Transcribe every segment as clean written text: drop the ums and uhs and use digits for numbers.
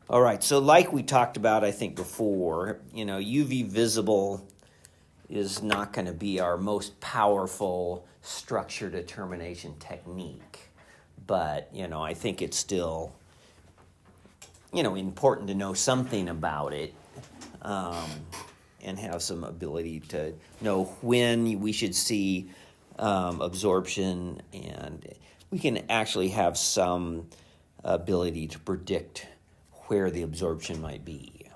All right, so like we talked about, I think before, UV visible is not going to be our most powerful structure determination technique. But, I think it's still, important to know something about it and have some ability to know when we should see absorption, and we can actually have some ability to predict where the absorption might be.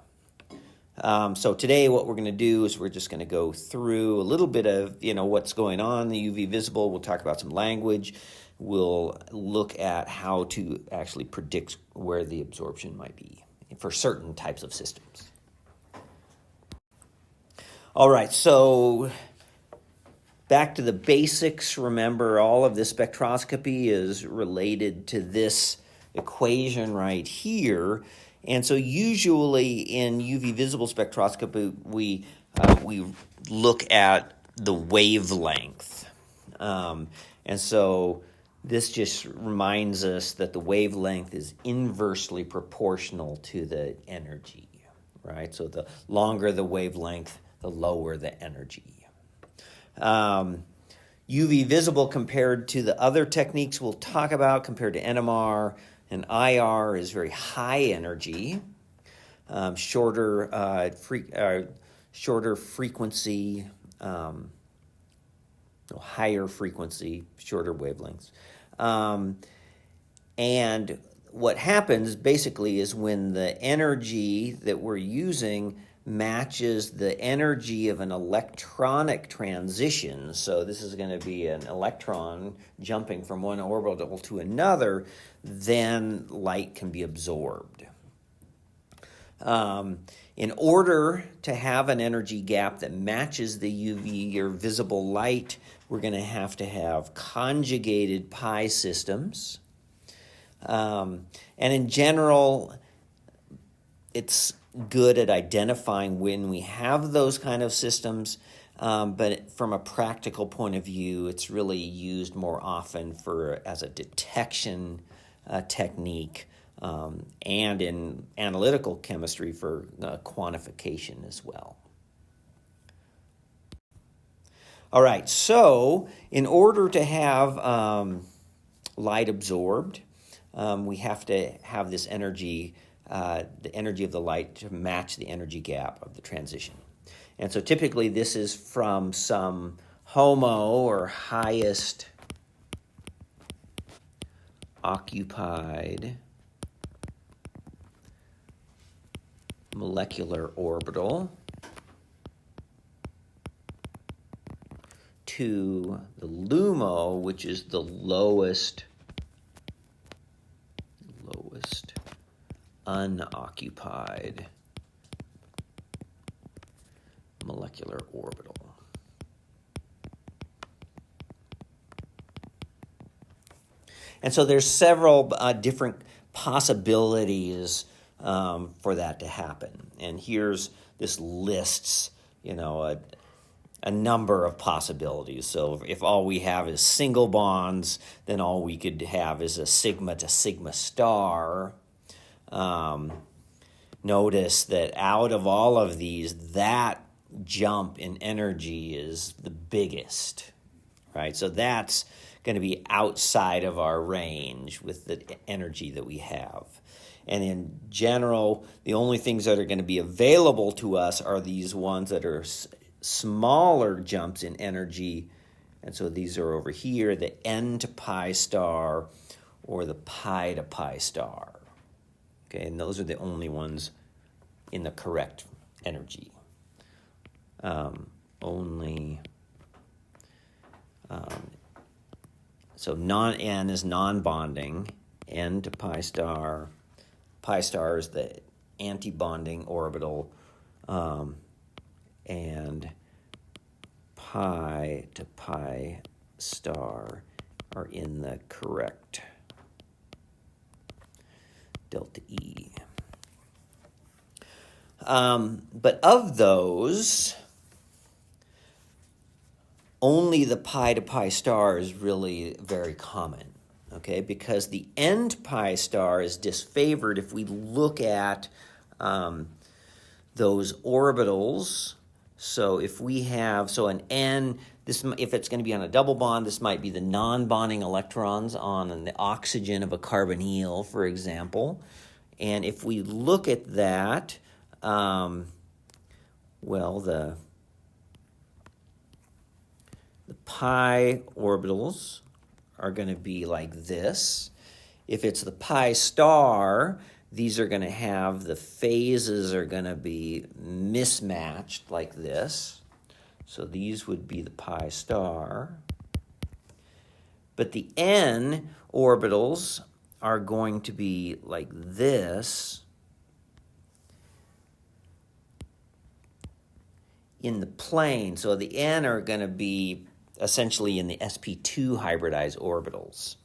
So today what we're going to do is we're just going to go through a little bit of, what's going on in the UV visible. We'll talk about some language. We'll look at how to actually predict where the absorption might be for certain types of systems. All right, so back to the basics. Remember, all of this spectroscopy is related to this equation right here. And so usually in UV visible spectroscopy, we look at the wavelength. And so this just reminds us that the wavelength is inversely proportional to the energy, right? So the longer the wavelength, the lower the energy. UV visible compared to the other techniques we'll talk about, compared to NMR, and IR is very high energy, shorter frequency, higher frequency, shorter wavelengths. And what happens basically is when the energy that we're using matches the energy of an electronic transition, so this is going to be an electron jumping from one orbital to another, then light can be absorbed. In order to have an energy gap that matches the UV or visible light, we're going to have conjugated pi systems. And in general, it's good at identifying when we have those kind of systems, but from a practical point of view, it's really used more often as a detection technique, and in analytical chemistry for quantification as well. All right, so in order to have light absorbed, we have to have this energy, the energy of the light, to match the energy gap of the transition. And so typically this is from some HOMO, or highest occupied molecular orbital, to the LUMO, which is the lowest unoccupied molecular orbital. And so there's several different possibilities for that to happen. And this lists, a number of possibilities. So if all we have is single bonds, then all we could have is a sigma to sigma star. Notice that out of all of these, that jump in energy is the biggest, right? So that's going to be outside of our range with the energy that we have. And in general, the only things that are going to be available to us are these ones that are smaller jumps in energy. And so these are over here, the N to pi star or the pi to pi star. Okay, and those are the only ones in the correct energy. So non-N is non-bonding, N to pi star is the anti-bonding orbital, and pi to pi star are in the correct delta E. But of those, only the pi to pi star is really very common. okay, because the end pi star is disfavored if we look at those orbitals. So if we have, so an N, this, if it's going to be on a double bond, this might be the non-bonding electrons on the oxygen of a carbonyl, for example. And if we look at that, well, the pi orbitals are going to be like this. If it's the pi star, these are going to have, the phases are going to be mismatched like this. So these would be the pi star. But the N orbitals are going to be like this in the plane. So the N are going to be essentially in the sp2 hybridized orbitals,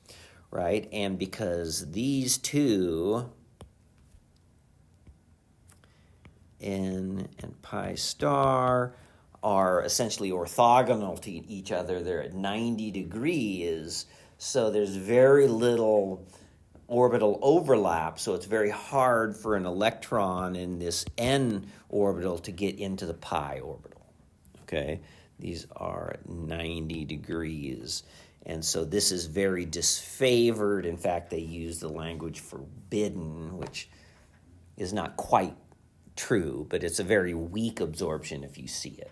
right? And because these two, N and pi star, are essentially orthogonal to each other, they're at 90 degrees, so there's very little orbital overlap, so it's very hard for an electron in this N orbital to get into the pi orbital, okay? These are at 90 degrees, and so this is very disfavored. In fact, they use the language forbidden, which is not quite true, but it's a very weak absorption if you see it.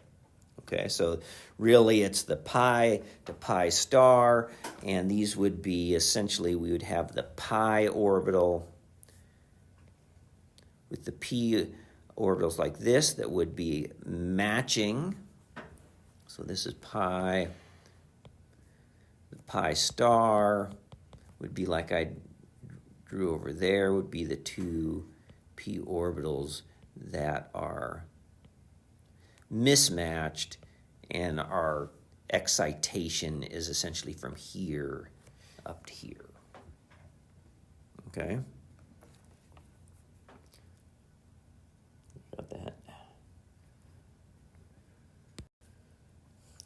Okay, so really it's the pi to pi star, and these would be essentially, we would have the pi orbital with the p orbitals like this that would be matching. So this is pi. The pi star would be like I drew over there, would be the two p orbitals that are mismatched, and our excitation is essentially from here up to here. Okay? Got that.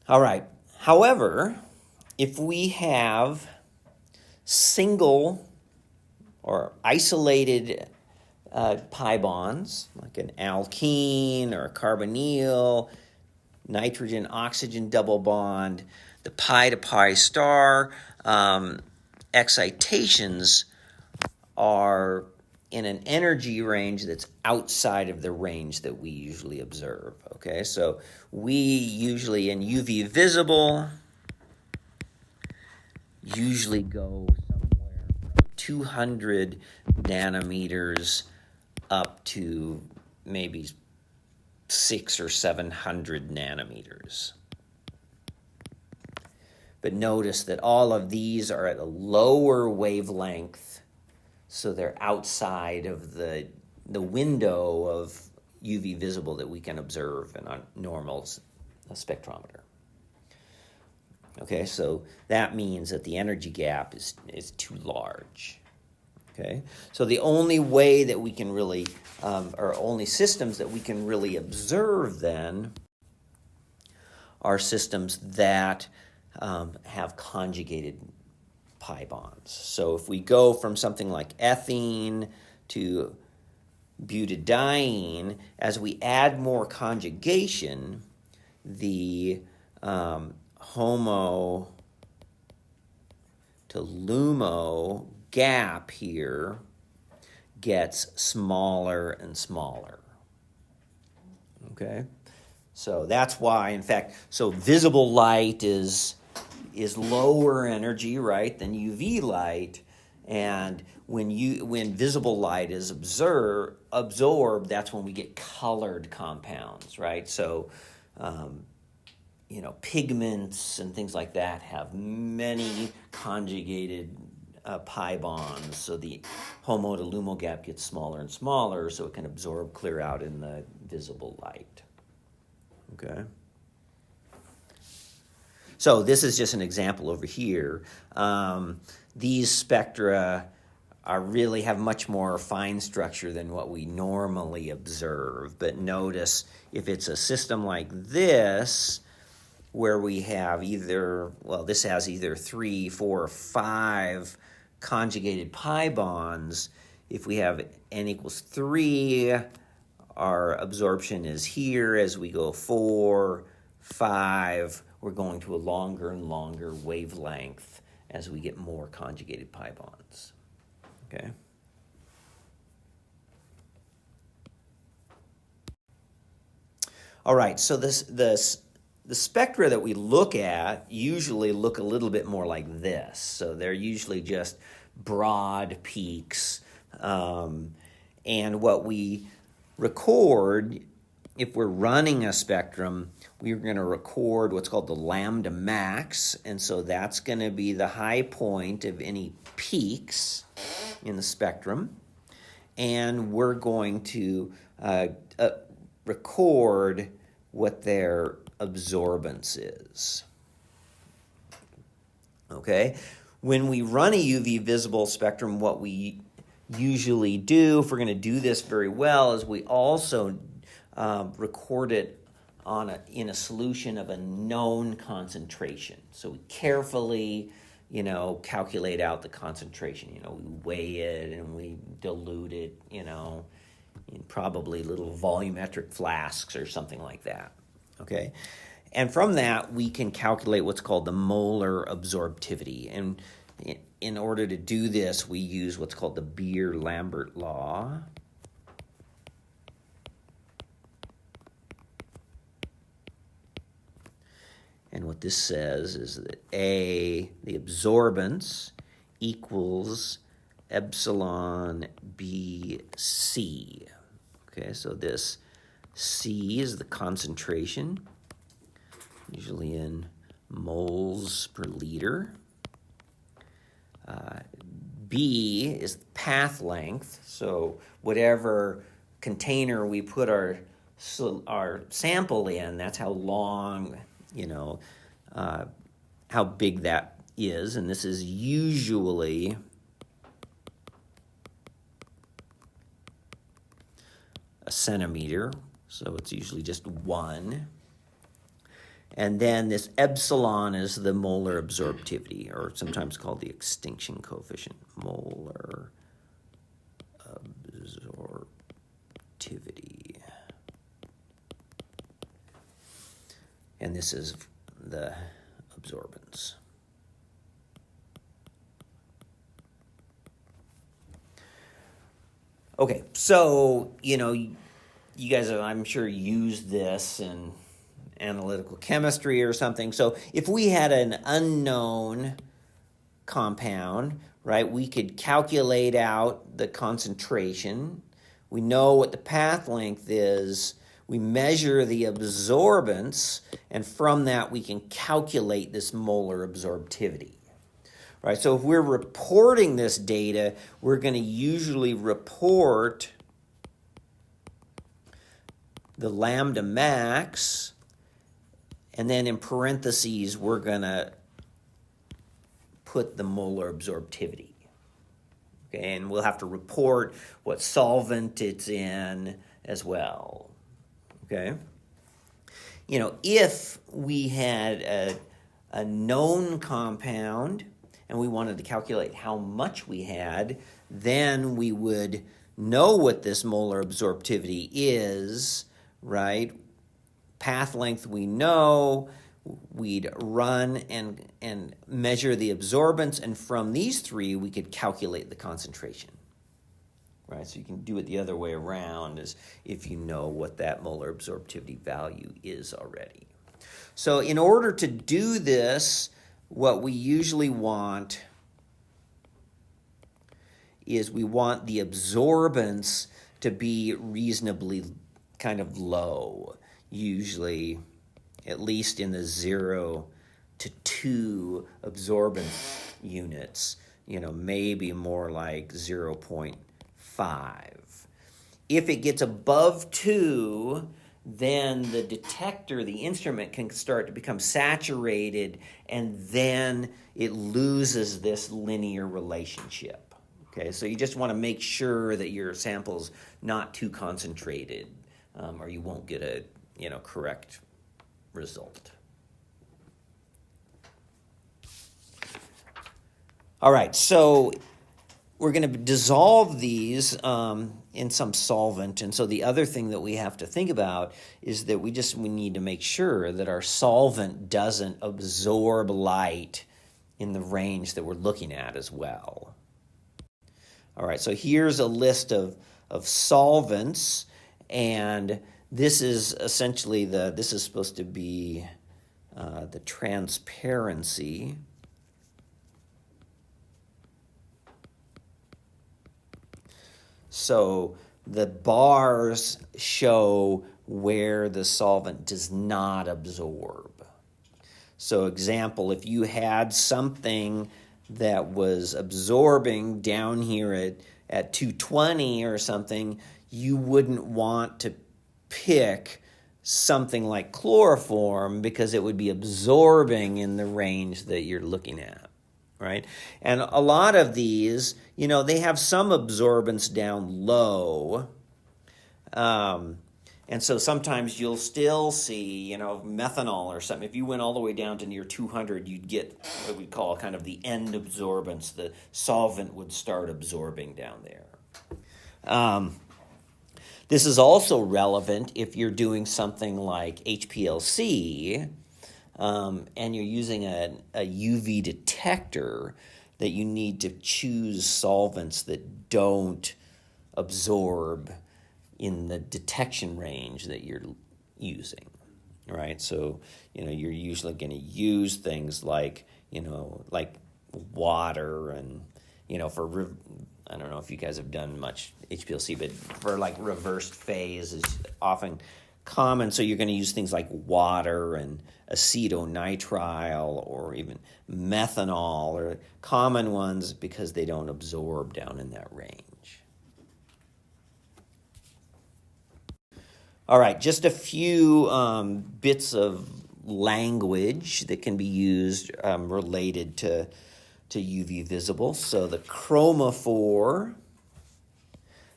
All right. However, if we have single or isolated pi bonds, like an alkene or a carbonyl, nitrogen, oxygen double bond, the pi to pi star excitations are in an energy range that's outside of the range that we usually observe, okay? So we usually, in UV visible, usually go somewhere from 200 nanometers up to maybe 600 or 700 nanometers. But notice that all of these are at a lower wavelength, so they're outside of the window of UV visible that we can observe in a normal spectrometer. Okay, so that means that the energy gap is too large. Okay, so the only way that we can really, or only systems that we can really observe then are systems that have conjugated pi bonds. So if we go from something like ethene to butadiene, as we add more conjugation, the HOMO to LUMO gap here gets smaller and smaller. Okay? So that's why, in fact, so visible light is lower energy, right, than UV light, and when visible light is absorbed, that's when we get colored compounds, right? So pigments and things like that have many conjugated pi bonds, so the HOMO to LUMO gap gets smaller and smaller, so it can absorb clear out in the visible light. Okay? So this is just an example over here. These spectra really have much more fine structure than what we normally observe. But notice, if it's a system like this, where we have this has either 3, 4, or 5 conjugated pi bonds, if we have n equals 3, our absorption is here. As we go 4, 5, we're going to a longer and longer wavelength as we get more conjugated pi bonds. Okay? All right, so the spectra that we look at usually look a little bit more like this. So they're usually just broad peaks. And what we record, if we're running a spectrum, we're going to record what's called the lambda max. And so that's going to be the high point of any peaks in the spectrum. And we're going to record what their absorbance is. Okay? When we run a UV visible spectrum, what we usually do, if we're going to do this very well, is we also record it in a solution of a known concentration. So we carefully, calculate out the concentration. We weigh it and we dilute it, in probably little volumetric flasks or something like that. Okay? And from that, we can calculate what's called the molar absorptivity. And in order to do this, we use what's called the Beer-Lambert law. And what this says is that A, the absorbance, equals epsilon BC. Okay, so this C is the concentration, usually in moles per liter. B is the path length, so whatever container we put our sample in, that's how long, how big that is. And this is usually a centimeter, so it's usually just 1. And then this epsilon is the molar absorptivity, or sometimes called the extinction coefficient, molar absorptivity. And this is the absorbance. Okay, so, you guys have, I'm sure, used this in analytical chemistry or something. So if we had an unknown compound, right, we could calculate out the concentration. We know what the path length is. We measure the absorbance, and from that we can calculate this molar absorptivity. Right, so if we're reporting this data, we're going to usually report the lambda max, and then in parentheses, we're going to put the molar absorptivity. Okay, and we'll have to report what solvent it's in as well. Okay? If we had a known compound and we wanted to calculate how much we had, then we would know what this molar absorptivity is, right? Path length we know, we'd run and measure the absorbance, and from these three we could calculate the concentration. Right, so you can do it the other way around, is if you know what that molar absorptivity value is already. So in order to do this, what we usually want is we want the absorbance to be reasonably kind of low, usually at least in the 0 to 2 absorbance units, maybe more like 0.5. If it gets above 2, then the detector, the instrument, can start to become saturated, and then it loses this linear relationship. Okay, so you just want to make sure that your sample's not too concentrated, or you won't get a correct result. All right, so we're going to dissolve these in some solvent. And so the other thing that we have to think about is that we need to make sure that our solvent doesn't absorb light in the range that we're looking at as well. All right, so here's a list of solvents, and this is essentially this is supposed to be the transparency. So the bars show where the solvent does not absorb. So example, if you had something that was absorbing down here at 220 or something, you wouldn't want to pick something like chloroform because it would be absorbing in the range that you're looking at, right? And a lot of these, they have some absorbance down low. And so sometimes you'll still see, methanol or something. If you went all the way down to near 200, you'd get what we call kind of the end absorbance. The solvent would start absorbing down there. This is also relevant if you're doing something like HPLC and you're using a UV detector, that you need to choose solvents that don't absorb in the detection range that you're using, right? So, you're usually going to use things like water and, I don't know if you guys have done much HPLC, but for like reversed phase is often common. So you're going to use things like water and acetonitrile or even methanol or common ones because they don't absorb down in that range. All right, just a few bits of language that can be used related to UV visible. So the chromophore,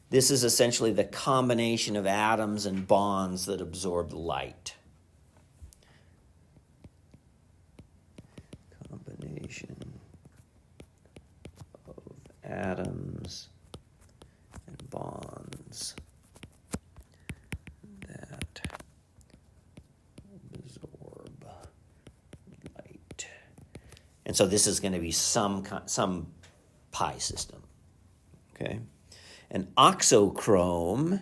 this is essentially the combination of atoms and bonds that absorb light. Combination of atoms and bonds that absorb light. And so this is going to be some pi system, okay? An oxochrome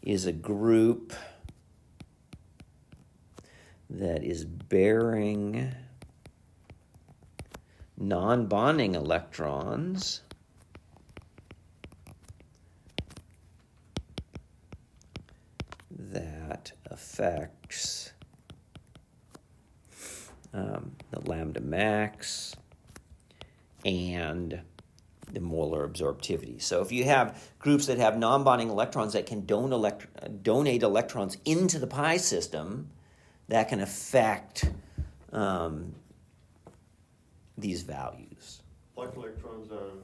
is a group that is bearing non-bonding electrons that affects the lambda max and the molar absorptivity. So if you have groups that have non-bonding electrons that can donate electrons into the pi system, that can affect these values. Like electrons on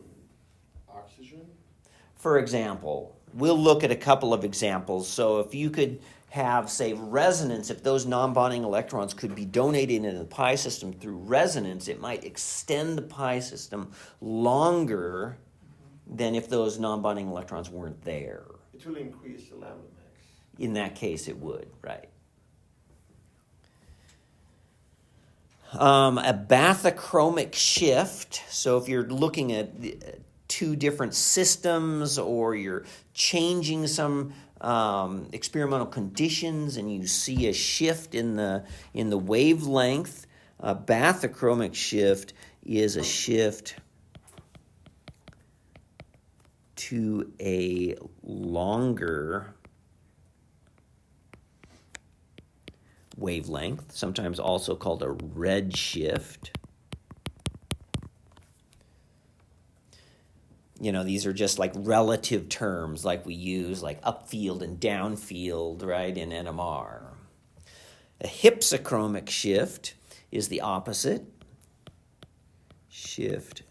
oxygen? For example, we'll look at a couple of examples. So if you could have, say, resonance, if those non-bonding electrons could be donated into the pi system through resonance, it might extend the pi system longer than if those non-bonding electrons weren't there. It will increase the lambda max. In that case, it would, right. A bathochromic shift, so if you're looking at two different systems or you're changing some experimental conditions and you see a shift in the wavelength, a bathochromic shift is a shift to a longer wavelength, sometimes also called a redshift. These are just like relative terms like we use, like upfield and downfield, right, in NMR. A hypsochromic shift is the opposite. Shift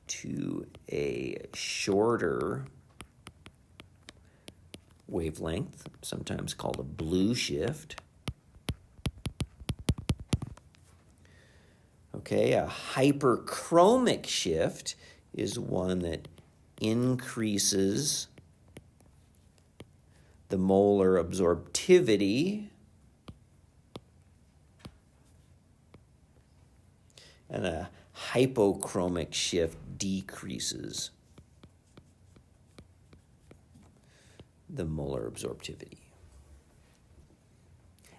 to a shorter wavelength, sometimes called a blue shift. Okay, a hyperchromic shift is one that increases the molar absorptivity, and a hypochromic shift decreases the molar absorptivity.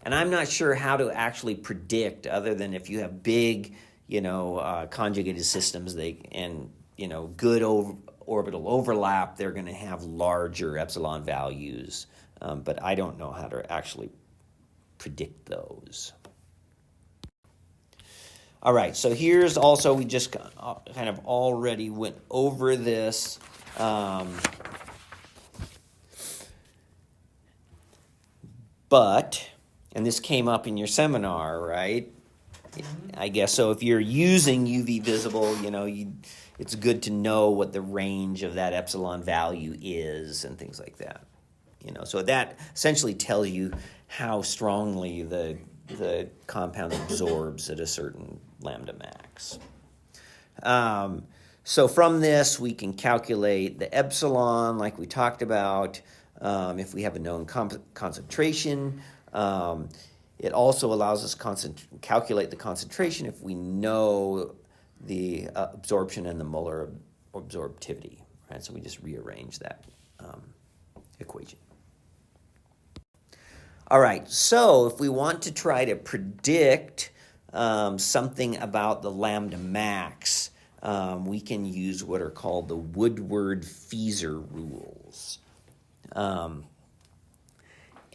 And I'm not sure how to actually predict, other than if you have big, conjugated systems, good orbital overlap, they're going to have larger epsilon values. But I don't know how to actually predict those. All right, so here's also, we just kind of already went over this. And this came up in your seminar, right? I guess so. If you're using UV visible, it's good to know what the range of that epsilon value is and things like that. So that essentially tells you how strongly the compound absorbs at a certain lambda max. So from this, we can calculate the epsilon, like we talked about, if we have a known concentration. It also allows us to calculate the concentration if we know the absorption and the molar absorptivity. Right? So we just rearrange that equation. All right, so if we want to try to predict something about the lambda max, we can use what are called the Woodward-Feser rules.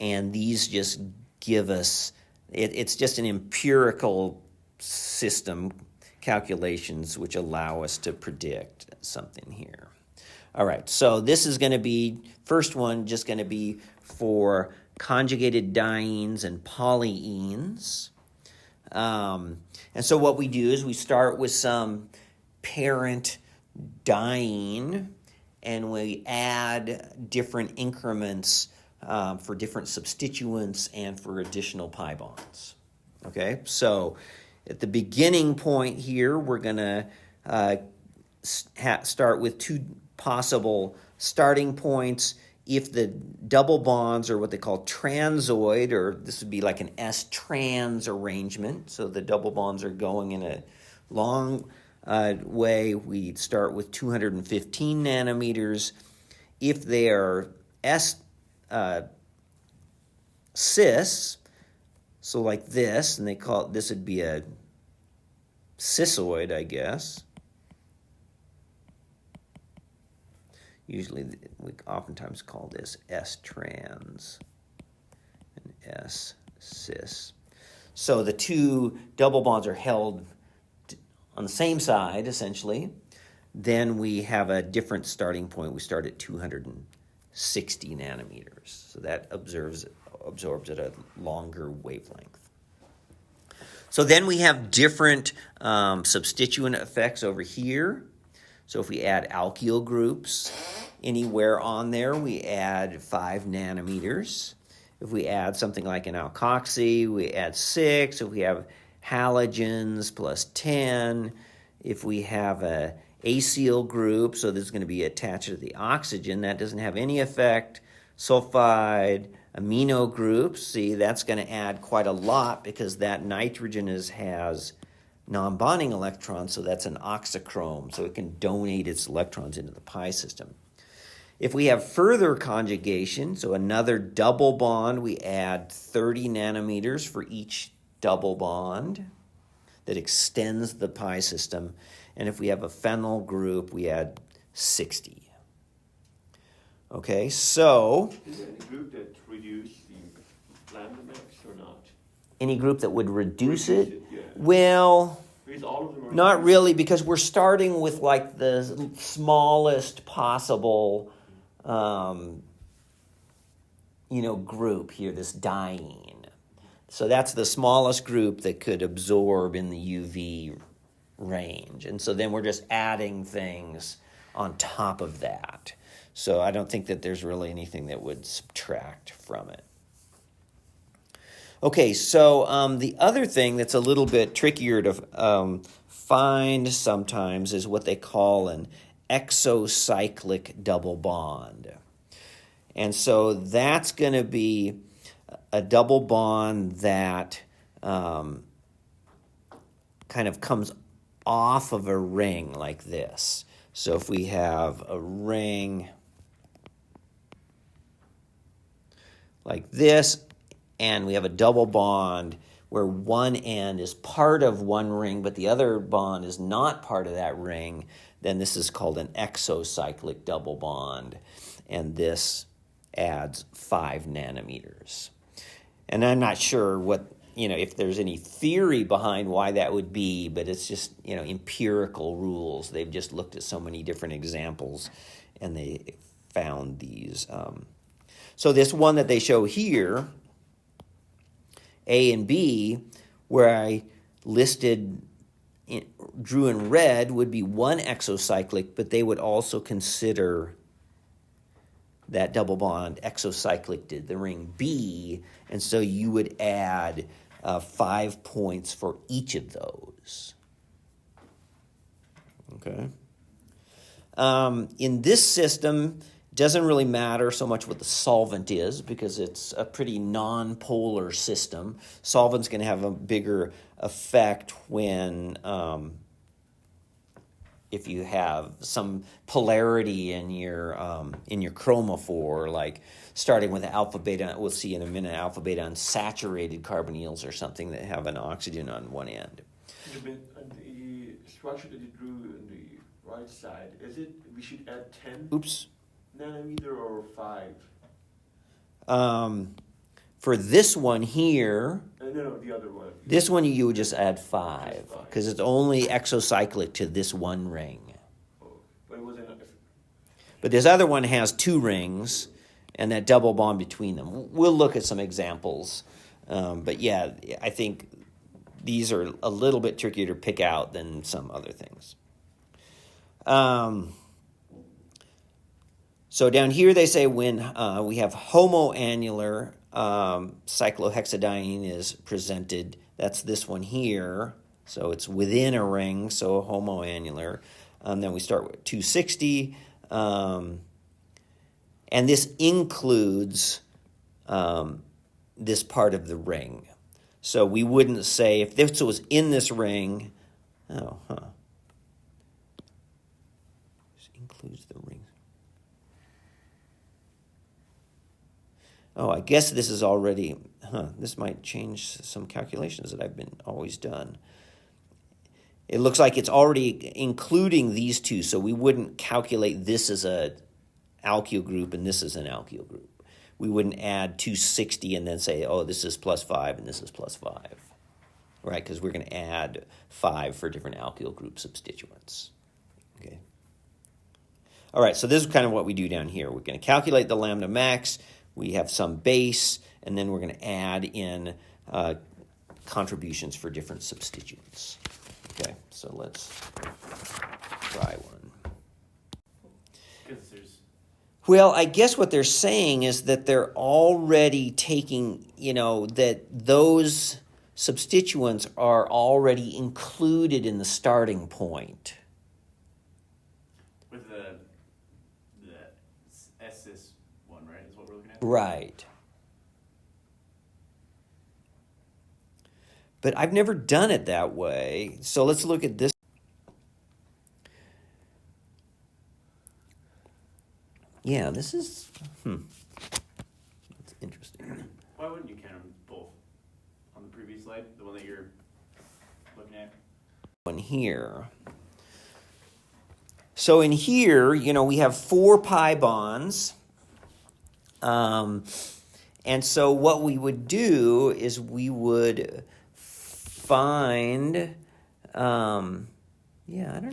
And these just give us, it's just an empirical system, calculations, which allow us to predict something here. All right, so this is going to be, first one, just going to be for conjugated dienes and polyenes. And so what we do is we start with some parent diene, and we add different increments for different substituents and for additional pi bonds. Okay, so at the beginning point here, we're going to start with two possible starting points. If the double bonds are what they call transoid, or this would be like an S-trans arrangement, so the double bonds are going in a long way, we start with 215 nanometers. If they are cis, so like this, and they call it, this would be a cisoid, I guess. Usually, we oftentimes call this S-trans and S-cis. So the two double bonds are held on the same side, essentially. Then we have a different starting point. We start at 260 nanometers. So that absorbs at a longer wavelength. So then we have different substituent effects over here. So if we add alkyl groups anywhere on there, we add 5 nanometers. If we add something like an alkoxy, we add 6. If we have halogens, plus 10. If we have a acyl group, so this is going to be attached to the oxygen, that doesn't have any effect. Sulfide, amino groups, see, that's going to add quite a lot because that nitrogen has non-bonding electrons, so that's an oxychrome, so it can donate its electrons into the pi system. If we have further conjugation, so another double bond, we add 30 nanometers for each double bond that extends the pi system. And if we have a phenyl group, we add 60. Okay, so... Is there any group that reduce the lambda max or not? Any group that would reduce it? Yeah. Well, Because all of them are not really, because we're starting with like the smallest possible, group here, this diene. So that's the smallest group that could absorb in the UV range. And so then we're just adding things on top of that. So I don't think that there's really anything that would subtract from it. Okay, so the other thing that's a little bit trickier to find sometimes is what they call an exocyclic double bond. And so that's going to be a double bond that kind of comes off of a ring like this. So if we have a ring like this, and we have a double bond where one end is part of one ring, but the other bond is not part of that ring, then this is called an exocyclic double bond. And this adds 5 nanometers. And I'm not sure what, if there's any theory behind why that would be, but it's just, empirical rules. They've just looked at so many different examples, and they found these. So this one that they show here, A and B, where I drew in red, would be one exocyclic, but they would also consider that double bond exocyclic to the ring B, and so you would add 5 points for each of those. Okay. In this system, it doesn't really matter so much what the solvent is because it's a pretty non-polar system. Solvent's going to have a bigger effect when if you have some polarity in your chromophore, like starting with alpha beta, we'll see in a minute, alpha beta unsaturated carbonyls or something that have an oxygen on one end. The structure that you drew on the right side, is it we should add 10 nanometer or 5? For this one here, no, the other one. This one you would just add 5 because it's only exocyclic to this one ring. But this other one has 2 rings and that double bond between them. We'll look at some examples. But yeah, I think these are a little bit trickier to pick out than some other things. So down here they say when we have homoannular cyclohexadiene is presented, that's this one here. So it's within a ring, so homoannular. Then we start with 260. And this includes this part of the ring. So we wouldn't say, if this was in this ring, this includes the ring. I guess this is already, this might change some calculations that I've been always done. It looks like it's already including these two, so we wouldn't calculate this as a alkyl group and this is an alkyl group. We wouldn't add 260 and then say, this is +5 and this is +5, right? Because we're going to add 5 for different alkyl group substituents, okay? All right, so this is kind of what we do down here. We're going to calculate the lambda max. We have some base, and then we're going to add in contributions for different substituents. Okay, so let's try one. Well, I guess what they're saying is that they're already taking, that those substituents are already included in the starting point. With the SS one, right, is what we're looking at? Right. But I've never done it that way. So let's look at this. Yeah, this is, that's interesting. Why wouldn't you count them both on the previous slide, the one that you're looking at? One here. So in here, we have 4 pi bonds. And so what we would do is we would find, I don't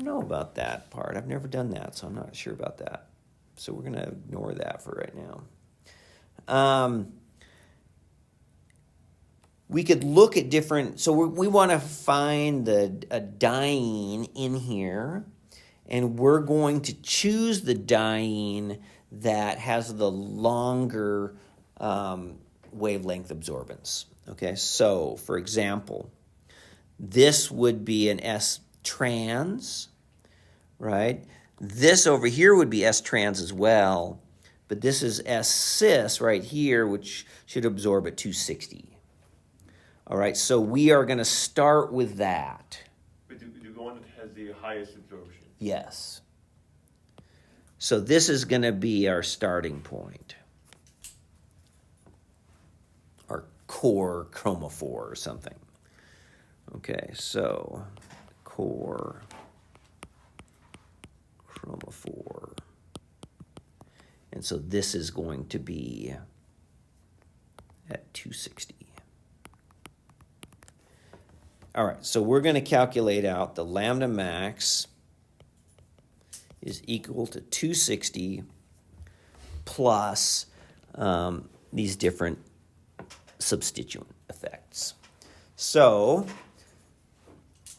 know about that part. I've never done that, so I'm not sure about that. So we're going to ignore that for right now. We could look at different, so we want to find a diene in here, and we're going to choose the diene that has the longer wavelength absorbance. Okay, so for example, this would be an S trans, right? This over here would be S-trans as well, but this is S-cis right here, which should absorb at 260. All right, so we are going to start with that. With the one that has the highest absorption. Yes. So this is going to be our starting point. Our core chromophore or something. Okay, so core chromophore. And so this is going to be at 260. All right, so we're going to calculate out the lambda max is equal to 260 plus these different substituent effects. So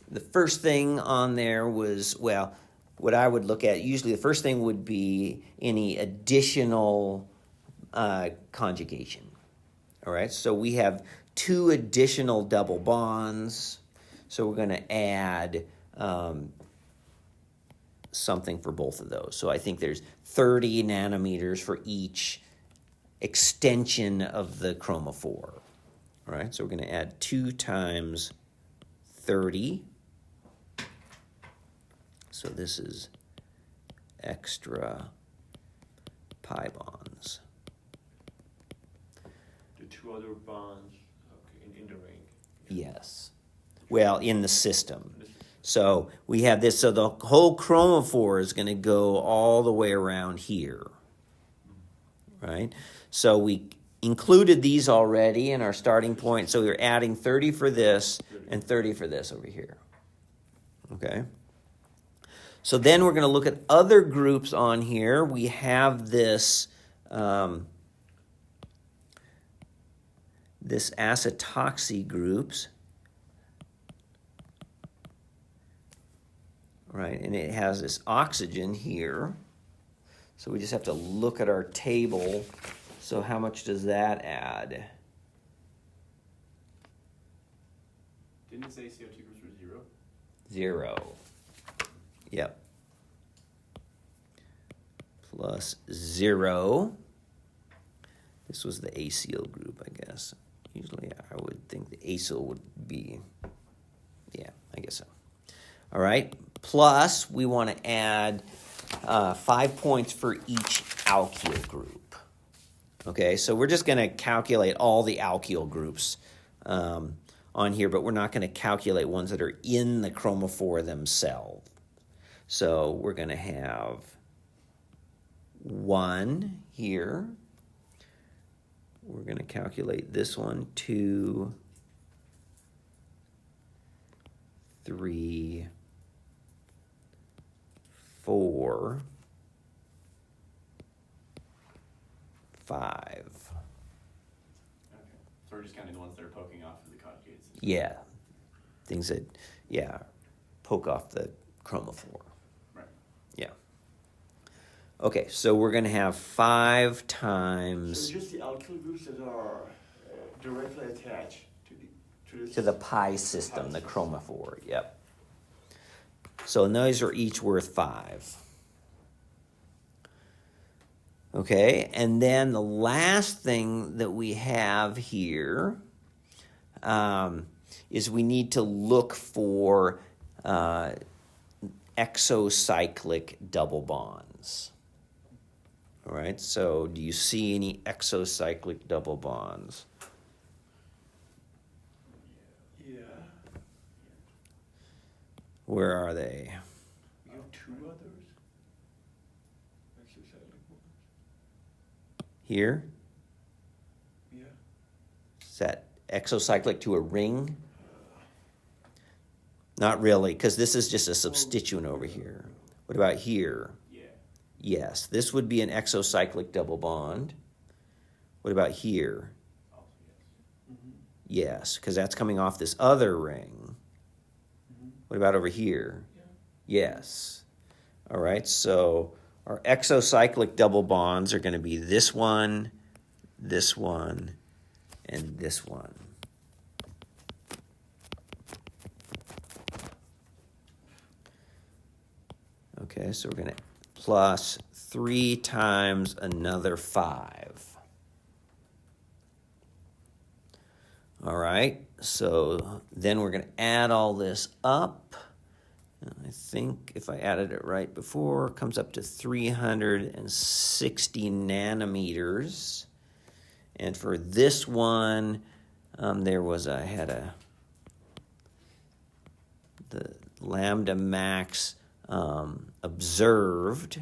the first thing on there was, well, what I would look at, usually the first thing would be any additional conjugation. All right, so we have 2 additional double bonds. So we're going to add something for both of those. So I think there's 30 nanometers for each extension of the chromophore. All right, so we're going to add 2 times 30. So this is extra pi bonds. The 2 other bonds, okay, in the ring. Yes. Well, in the system. So we have this, so the whole chromophore is going to go all the way around here, right? So we included these already in our starting point, so we're adding 30 for this and 30 for this over here, okay? So then we're going to look at other groups on here. We have this, this acetoxy groups. Right, and it has this oxygen here. So we just have to look at our table. So how much does that add? Didn't it say CO2 groups were 0? 0. Yep. Plus 0. This was the acyl group, I guess. Usually I would think the acyl would be, yeah, I guess so. All right, plus we want to add 5 points for each alkyl group. Okay, so we're just going to calculate all the alkyl groups on here, but we're not going to calculate ones that are in the chromophore themselves. So we're going to have 1 here. We're going to calculate this one, 2, 3, 4, 5. Okay. So we're just counting the ones that are poking off of the conjugates. Yeah. Things that, yeah, poke off the chromophore. Right. Yeah. Okay, so we're going to have 5 times... So just the alkyl groups that are directly attached to the pi system, the chromophore, yep. So those are each worth 5. Okay, and then the last thing that we have here is we need to look for exocyclic double bonds. All right, so do you see any exocyclic double bonds? Yeah. Where are they? We have 2 others. Exocyclic ones. Here? Yeah. Is that exocyclic to a ring? Not really, because this is just a substituent over here. What about here? Yeah. Yes, this would be an exocyclic double bond. What about here? Also yes. Mm-hmm. Yes, because that's coming off this other ring. Mm-hmm. What about over here? Yeah. Yes. All right, so our exocyclic double bonds are going to be this one, and this one. Okay, so we're going to plus 3 times another 5. All right, so then we're going to add all this up. And I think if I added it right before, it comes up to 360 nanometers. And for this one, the lambda max observed.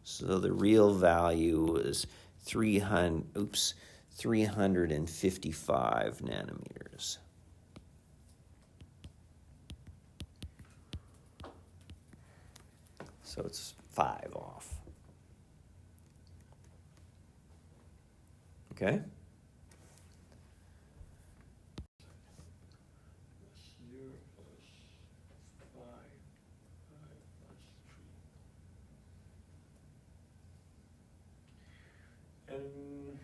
So the real value is 355 nanometers. So it's 5 off. Okay? Zero plus 5, 5 plus 3. And,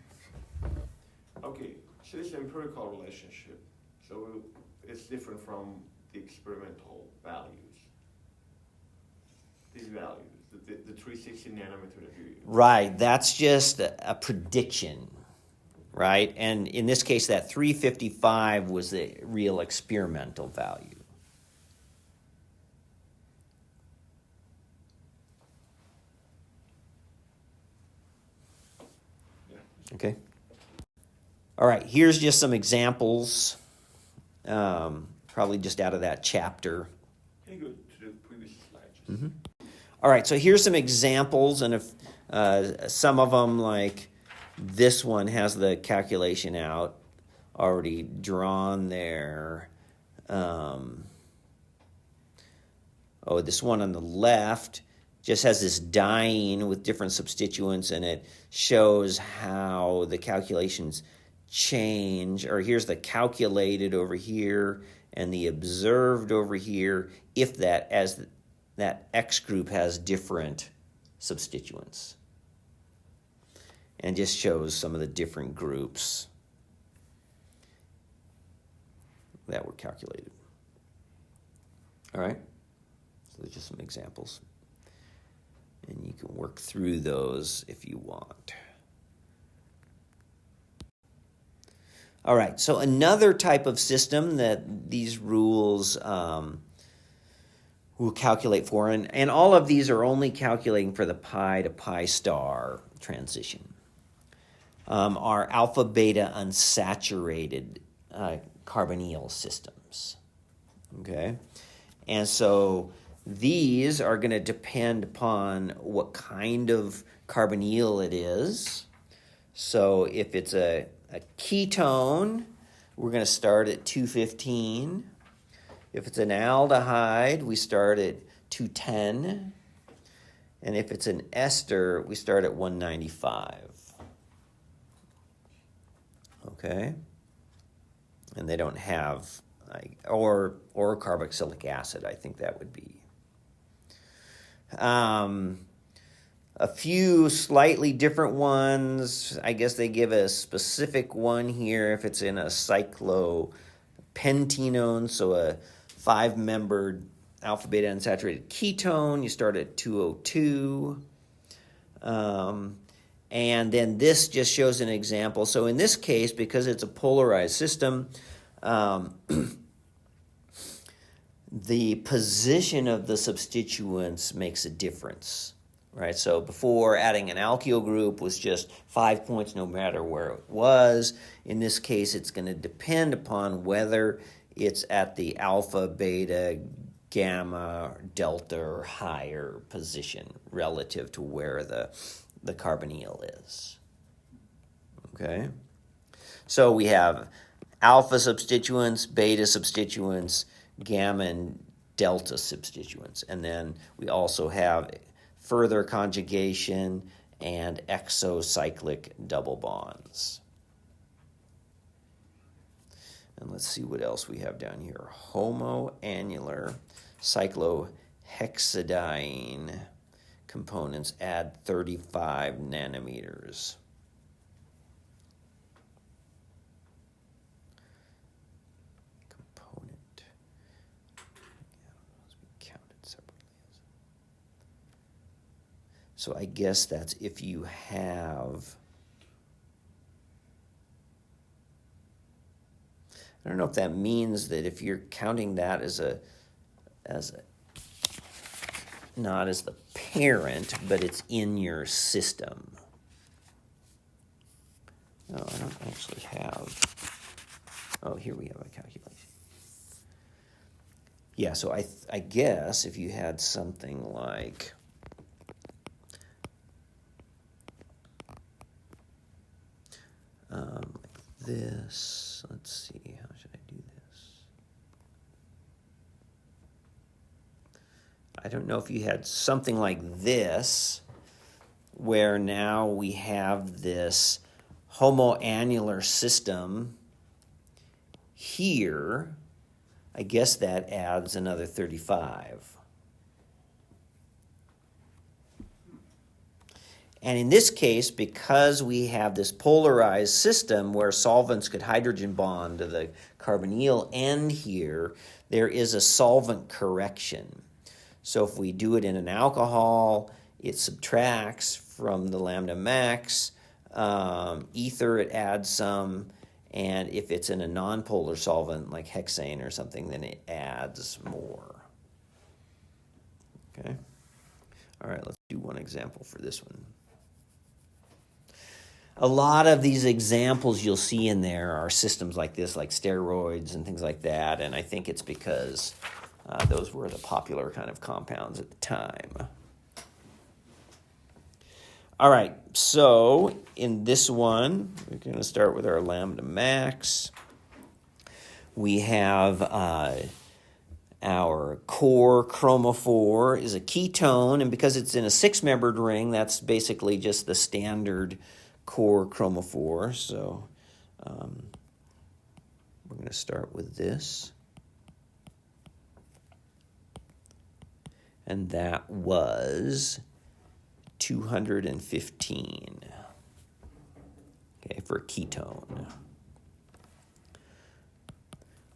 okay, so it's an empirical relationship. So it's different from the experimental values. These values, the 360 nanometer that you use. Right, that's just a prediction, right? And in this case, that 355 was the real experimental value. Yeah. Okay. All right, here's just some examples, probably just out of that chapter. Can you go to the previous slide? Mm-hmm. All right, so here's some examples, and if some of them, like this one, has the calculation out already drawn there. This one on the left just has this diene with different substituents, and it shows how the calculations change. Or here's the calculated over here and the observed over here, if that X group has different substituents. And just shows some of the different groups that were calculated. All right? So there's just some examples. And you can work through those if you want. All right, so another type of system that these rules will calculate for, and all of these are only calculating for the pi to pi star transition, are alpha beta unsaturated carbonyl systems. Okay? And so these are going to depend upon what kind of carbonyl it is. So if it's a ketone, we're going to start at 215. If it's an aldehyde, we start at 210. And if it's an ester, we start at 195. Okay? And they don't have, or carboxylic acid, I think that would be. A few slightly different ones. I guess they give a specific one here if it's in a cyclopentenone, so a 5-membered alpha beta unsaturated ketone. You start at 202. And then this just shows an example. So in this case, because it's a polarized system, the position of the substituents makes a difference, right? So before, adding an alkyl group was just 5 points no matter where it was. In this case, it's going to depend upon whether it's at the alpha, beta, gamma, delta, or higher position relative to where the carbonyl is. Okay? So we have alpha substituents, beta substituents, gamma and delta substituents. And then we also have further conjugation and exocyclic double bonds. And let's see what else we have down here. Homoannular cyclohexadiene components add 35 nanometers. So I guess that's if you have, I don't know if that means that if you're counting that as a not as the parent, but it's in your system. No, I don't actually have. Oh, here we have a calculation. Yeah, so I guess if you had something like this, let's see, how should I do this? I don't know if you had something like this, where now we have this homoannular system here. I guess that adds another 35. And in this case, because we have this polarized system where solvents could hydrogen bond to the carbonyl end here, there is a solvent correction. So if we do it in an alcohol, it subtracts from the lambda max. Ether, it adds some. And if it's in a nonpolar solvent like hexane or something, then it adds more. Okay? All right, let's do one example for this one. A lot of these examples you'll see in there are systems like this, like steroids and things like that, and I think it's because those were the popular kind of compounds at the time. All right, so in this one, we're going to start with our lambda max. We have our core chromophore is a ketone, and because it's in a six-membered ring, that's basically just the standard core chromophore. So we're going to start with this. And that was 215, okay, for ketone.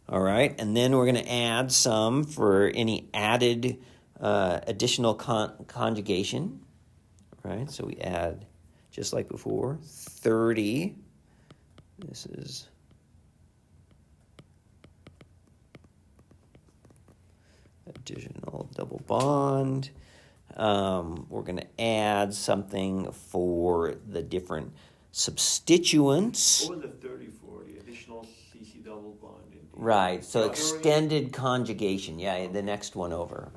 All right, and then we're going to add some for any added additional conjugation, right? So we add, just like before, 30. This is additional double bond. We're going to add something for the different substituents. What was the 30 for? The additional CC double bond? Right, so extended conjugation. Yeah, the next one over.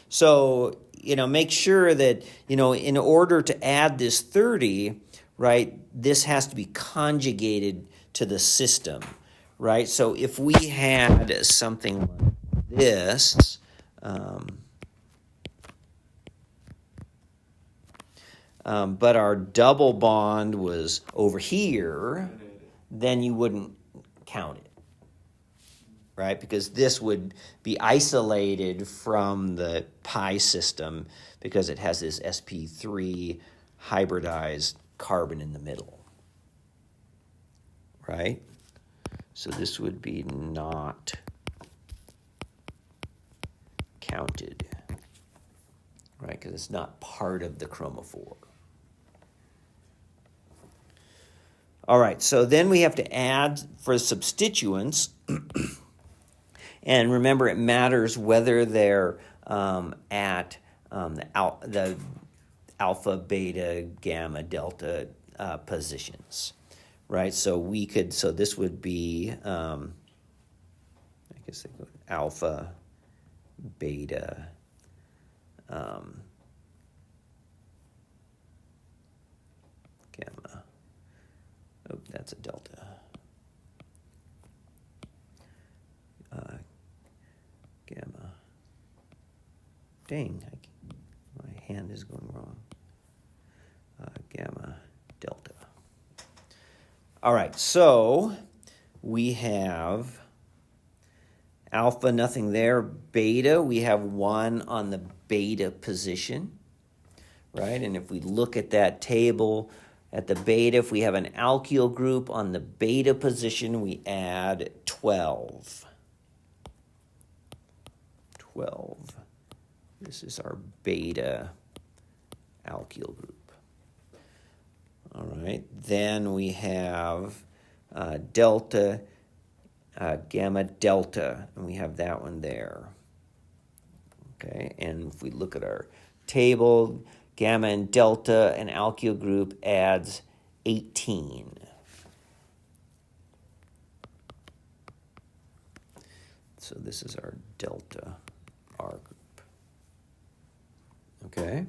So, make sure that, in order to add this 30, right, this has to be conjugated to the system, right? So if we had something like this, but our double bond was over here, then you wouldn't count it, right? Because this would be isolated from the pi system because it has this sp3 hybridized carbon in the middle, right? So this would be not counted, right? Because it's not part of the chromophore. All right, so then we have to add for substituents, and remember it matters whether they're at the alpha, beta, gamma, delta positions, right? So this would be, I guess they go alpha, beta, gamma. Oh, that's a delta. Gamma. Dang, my hand is going wrong. Gamma, delta. All right, so we have alpha, nothing there. Beta, we have 1 on the beta position, right? And if we look at that table, at the beta, if we have an alkyl group on the beta position, we add 12. 12. This is our beta alkyl group. All right, then we have delta, gamma delta, and we have that one there. Okay, and if we look at our table, gamma and delta, an alkyl group adds 18. So this is our delta R group. Okay?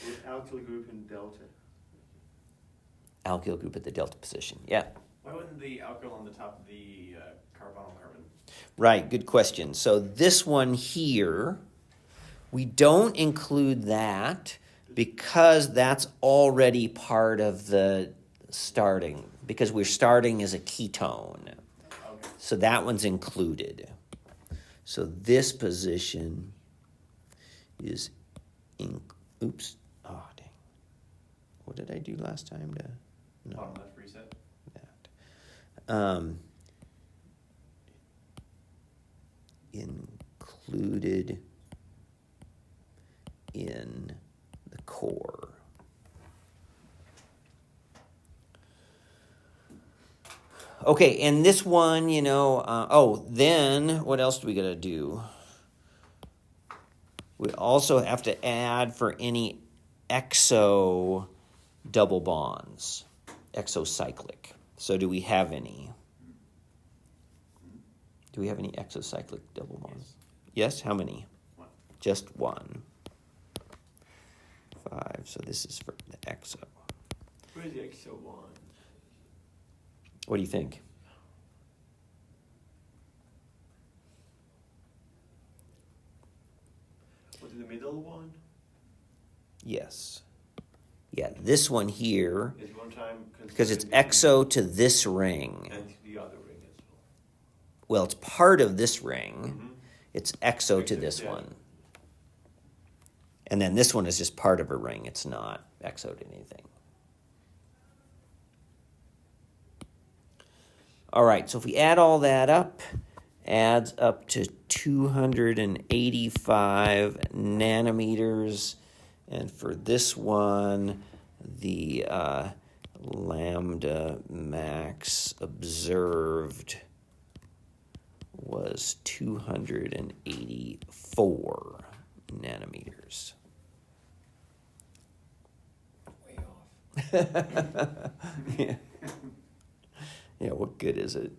With alkyl group and delta. Alkyl group at the delta position, yeah. Why wouldn't the alkyl on the top of the carbonyl carbon? Right, good question. So this one here, we don't include that because that's already part of the starting, because we're starting as a ketone. Okay. So that one's included. So this position is oops. Oh, dang. What did I do last time to no Bottom left reset. that? Included in the core. Okay, and this one, then what else do we got to do? We also have to add for any exo double bonds, exocyclic. So do we have any? Do we have any exocyclic double bonds? Yes, how many? One. Just one. 5, so this is for the exo. Where's the exo one? What do you think? What's the middle one? Yes. Yeah, this one here, Is one time because it's considered exo to this ring. and to the other ring as well. Well, it's part of this ring. Mhm. It's exo to Exo, this yeah. one. And then this one is just part of a ring. It's not exo to anything. All right, so if we add all that up, adds up to 285 nanometers. And for this one, the lambda max observed was 284 nanometers. Way off. Yeah. Yeah, what good is it?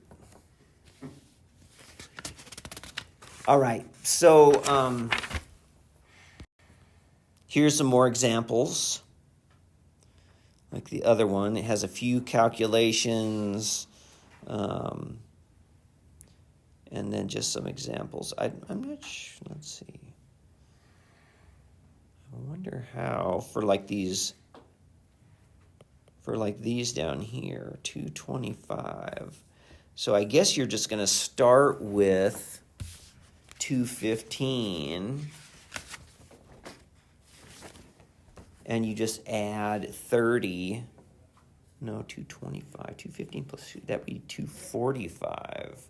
All right, so here's some more examples. Like the other one, it has a few calculations, and then just some examples. I'm not sure. Let's see. I wonder how for these down here, 225. So I guess you're just going to start with 215, and you just add 30. No, 225. 215 plus 2, that would be 245.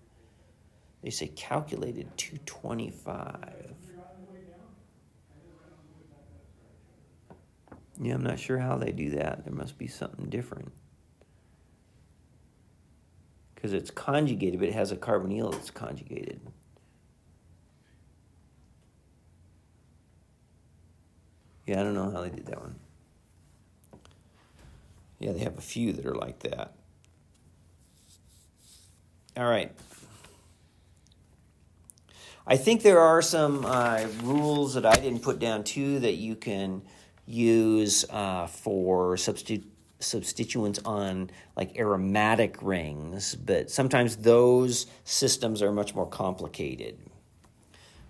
They say calculated 225. Yeah, I'm not sure how they do that. There must be something different. Because it's conjugated, but it has a carbonyl that's conjugated. Yeah, I don't know how they did that one. Yeah, they have a few that are like that. All right. I think there are some rules that I didn't put down too that you can use for substituents on like aromatic rings, but sometimes those systems are much more complicated.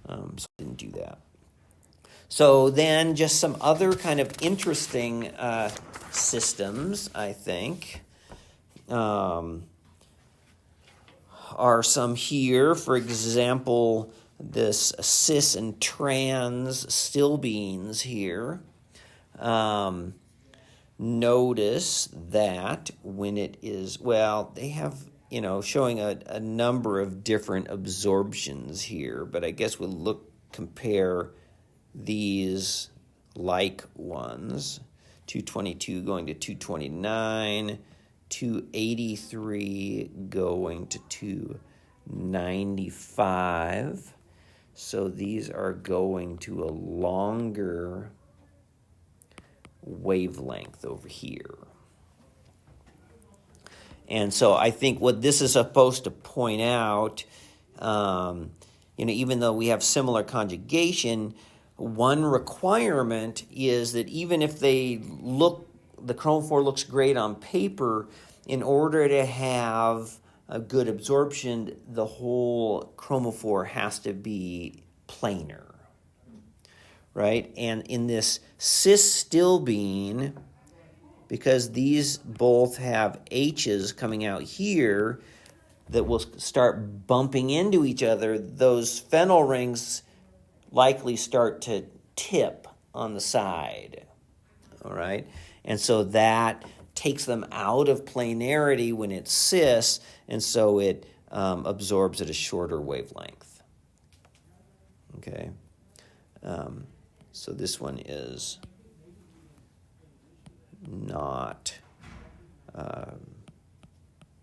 So I didn't do that. So then just some other kind of interesting systems, I think, are some here. For example, this cis and trans stilbenes here. Notice that when it is, they have, showing a number of different absorptions here, but I guess we'll compare these like ones. 222 going to 229, 283 going to 295. So these are going to a longer wavelength over here. And so I think what this is supposed to point out, even though we have similar conjugation, one requirement is that even if the chromophore looks great on paper, in order to have a good absorption, the whole chromophore has to be planar, right? And in this cis stilbene, because these both have H's coming out here that will start bumping into each other, those phenyl rings likely start to tip on the side, all right? And so that takes them out of planarity when it's cis, and so it absorbs at a shorter wavelength, okay? So this one is not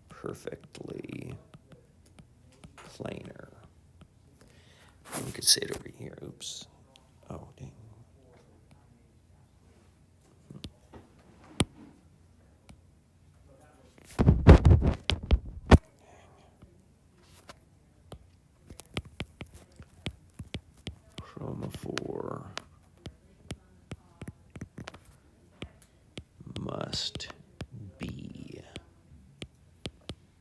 perfectly planar. We could say it over here. Oops. Oh, dang. Chromophore must be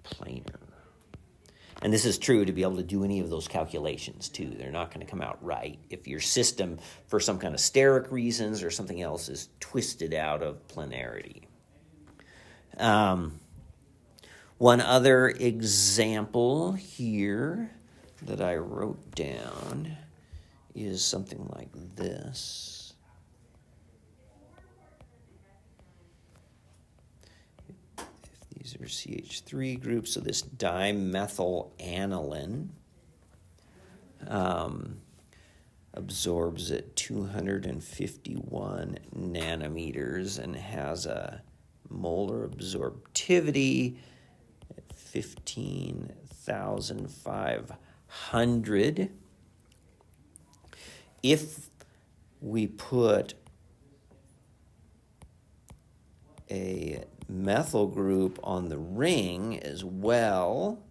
planar. And this is true to be able to do any of those calculations, too. They're not going to come out right if your system, for some kind of steric reasons or something else, is twisted out of planarity. One other example here that I wrote down is something like this. If these are CH3 groups, so this dimethylaniline absorbs at 251 nanometers and has a molar absorptivity at 15,500. If we put a methyl group on the ring as well,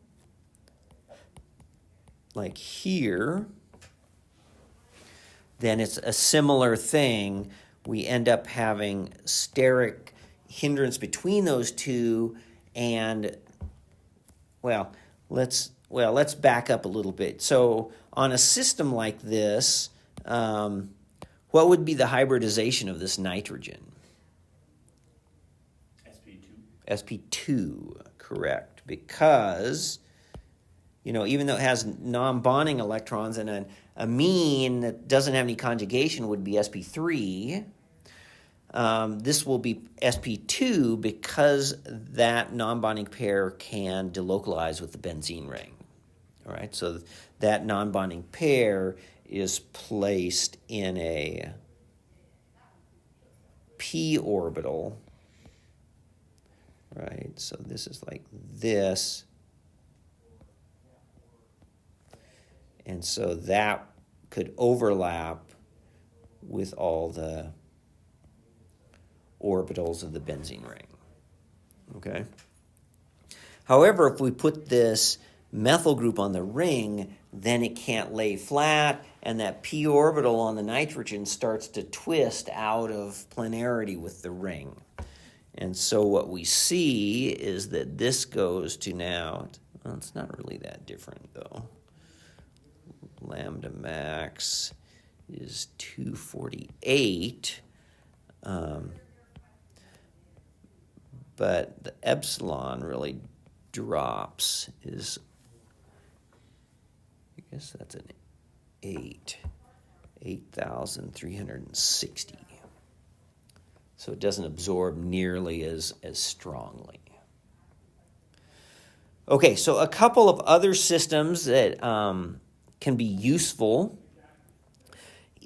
like here, then it's a similar thing. We end up having steric hindrance between those two, and let's back up a little bit. So on a system like this, what would be the hybridization of this nitrogen? sp2, correct, because even though it has non-bonding electrons, and an amine that doesn't have any conjugation would be sp3, this will be sp2 because that non-bonding pair can delocalize with the benzene ring. All right, so that non-bonding pair is placed in a p orbital. Right, so this is like this. And so that could overlap with all the orbitals of the benzene ring. Okay? However, if we put this methyl group on the ring, then it can't lay flat, and that p orbital on the nitrogen starts to twist out of planarity with the ring. And so what we see is that this goes to now, well, it's not really that different though. Lambda max is 248, but the epsilon really drops, I guess that's an 8,360. So it doesn't absorb nearly as strongly. Okay, so a couple of other systems that can be useful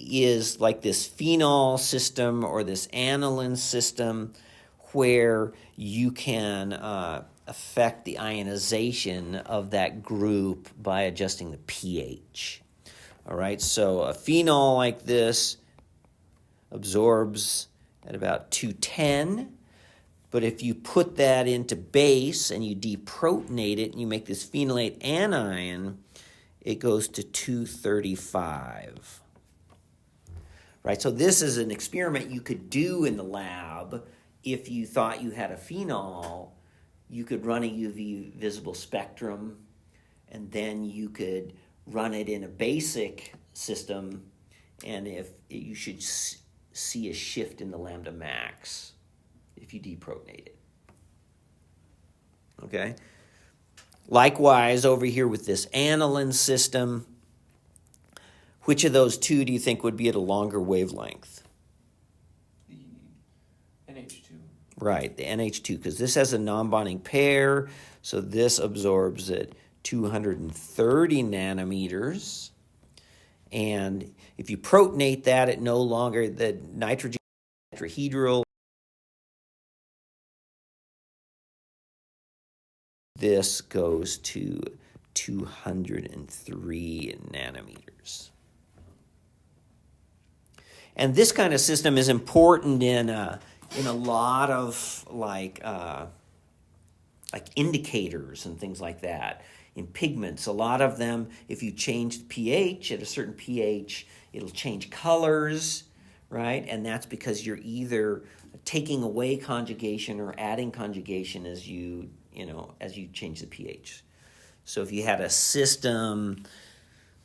is like this phenol system or this aniline system where you can affect the ionization of that group by adjusting the pH. All right, so a phenol like this absorbs at about 210, but if you put that into base and you deprotonate it and you make this phenolate anion, it goes to 235. Right, so this is an experiment you could do in the lab. If you thought you had a phenol, you could run a UV visible spectrum, and then you could run it in a basic system, and if you should see a shift in the lambda max if you deprotonate it. Okay? Likewise, over here with this aniline system, which of those two do you think would be at a longer wavelength? The NH2. Right, the NH2, because this has a non-bonding pair, so this absorbs at 230 nanometers. And if you protonate that, it no longer, the nitrogen tetrahedral, this goes to 203 nanometers. And this kind of system is important in a lot of like indicators and things like that. In pigments, a lot of them, if you change the pH at a certain pH, it'll change colors, right? And that's because you're either taking away conjugation or adding conjugation as you change the pH. So if you had a system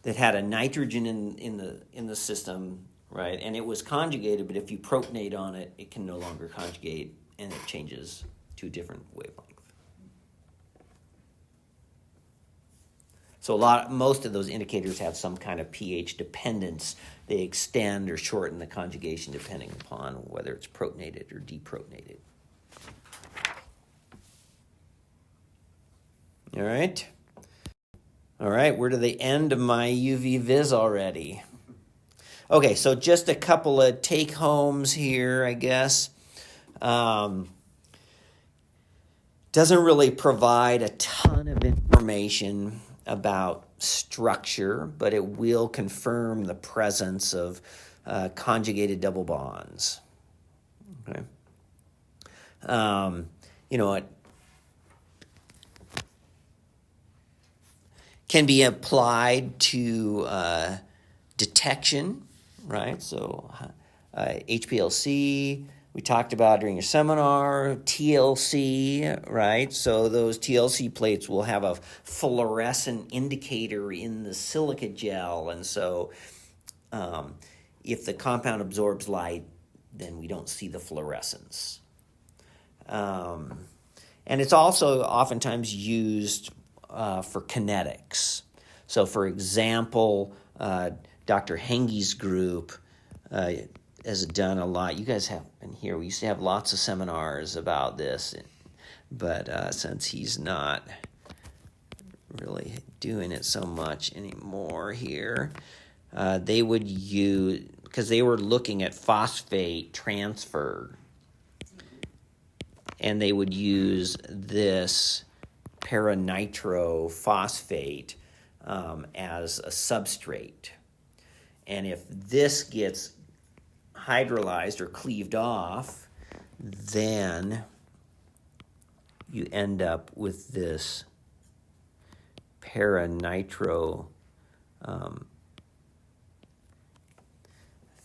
that had a nitrogen in the system, right, and it was conjugated, but if you protonate on it, it can no longer conjugate, and it changes to a different wavelength. So most of those indicators have some kind of pH dependence. They extend or shorten the conjugation depending upon whether it's protonated or deprotonated. All right, we're to the end of my UV Viz already. Okay, so just a couple of take-homes here, I guess. Doesn't really provide a ton of information about structure, but it will confirm the presence of conjugated double bonds. Okay. It can be applied to detection, right? So HPLC, we talked about during your seminar, TLC, right? So those TLC plates will have a fluorescent indicator in the silica gel, and so if the compound absorbs light, then we don't see the fluorescence. And it's also oftentimes used for kinetics. So for example, Dr. Henge's group has done a lot. You guys have been here. We used to have lots of seminars about this, but since he's not really doing it so much anymore here, they would use, because they were looking at phosphate transfer, and they would use this paranitro-phosphate as a substrate. And if this gets hydrolyzed or cleaved off, then you end up with this paranitro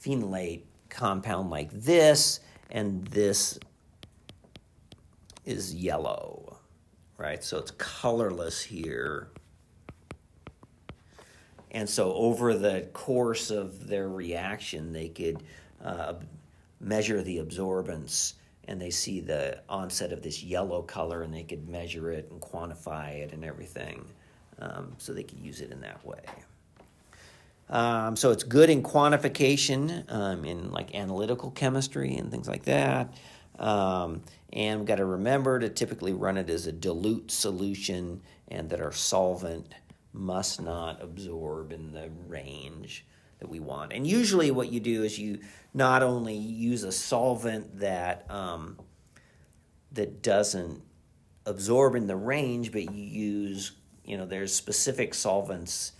phenolate compound like this, and this is yellow, right? So it's colorless here. And so over the course of their reaction, they could measure the absorbance, and they see the onset of this yellow color, and they could measure it and quantify it and everything. So they could use it in that way. So it's good in quantification, in like analytical chemistry and things like that. And we've got to remember to typically run it as a dilute solution, and that our solvent must not absorb in the range we want. And usually what you do is you not only use a solvent that that doesn't absorb in the range, but you use, there's specific solvents,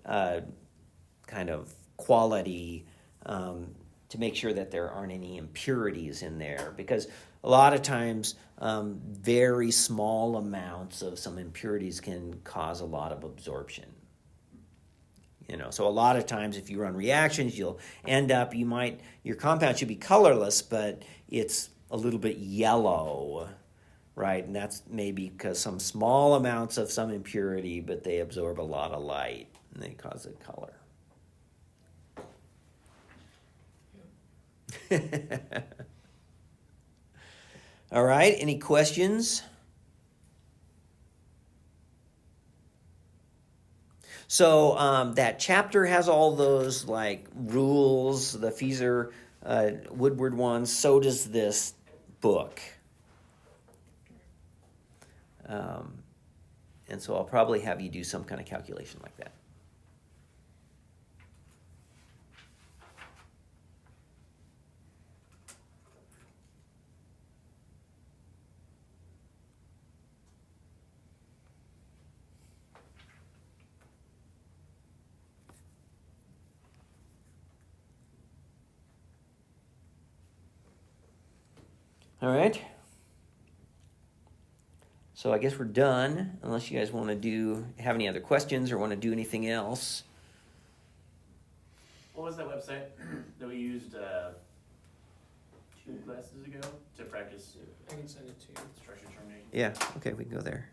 kind of quality, to make sure that there aren't any impurities in there, because a lot of times very small amounts of some impurities can cause a lot of absorption. So a lot of times if you run reactions, you'll end up, your compound should be colorless, but it's a little bit yellow, right? And that's maybe because some small amounts of some impurity, but they absorb a lot of light and they cause the color. All right, any questions? So that chapter has all those rules, the Fieser Woodward ones. So does this book. And so I'll probably have you do some kind of calculation like that. All right. So I guess we're done, unless you guys want to have any other questions or want to do anything else. What was that website that we used 2 classes ago to practice I can send it to you. structure termination? Yeah, okay, we can go there.